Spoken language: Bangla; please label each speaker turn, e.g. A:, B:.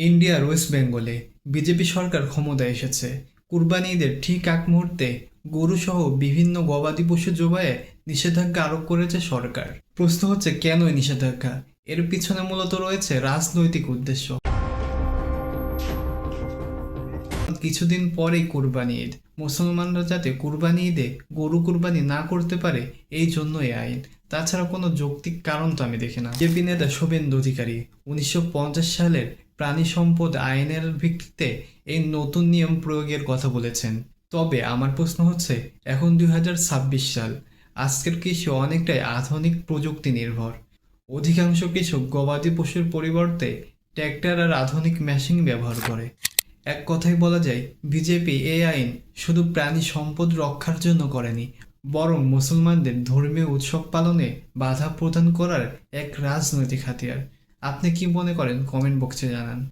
A: ইন্ডিয়ার ওয়েস্ট বেঙ্গলে বিজেপি সরকার ক্ষমতায় এসেছে। কুরবানি ঈদের ঠিক আগ মুহূর্তে গরুসহ বিভিন্ন গবাদি পশু জবাইয়ে নিষেধাজ্ঞা আরোপ করেছে সরকার। প্রশ্ন হচ্ছে, কেন এই নিষেধাজ্ঞা? এর পিছনে মূলত রয়েছে রাজনৈতিক উদ্দেশ্য। কিছুদিন পরেই কুরবানি ঈদ, মুসলমানরা যাতে কুরবানি ঈদে গরু কুরবানি না করতে পারে এই জন্য এই আইন। তাছাড়া কোনো যৌক্তিক কারণ তো আমি দেখি না। বিজেপি নেতা শুভেন্দু অধিকারী 1950 সালের প্রাণী সম্পদ আইনের ভিত্তিতে এই নতুন নিয়ম প্রয়োগের কথা বলেছেন। তবে আমার প্রশ্ন হচ্ছে, এখন 2026 সাল, আজকের কৃষি অনেকটাই আধুনিক প্রযুক্তি নির্ভর। অধিকাংশ কৃষক গবাদি পশুর পরিবর্তে ট্র্যাক্টর আর আধুনিক মেশিন ব্যবহার করে। এক কথায় বলা যায়, বিজেপি এই আইন শুধু প্রাণী সম্পদ রক্ষার জন্য করেনি, বরং মুসলমানদের ধর্মীয় উৎসব পালনে বাধা প্রদান করার এক রাজনৈতিক হাতিয়ার। আপনি কি মনে করেন? কমেন্ট বক্সে জানান।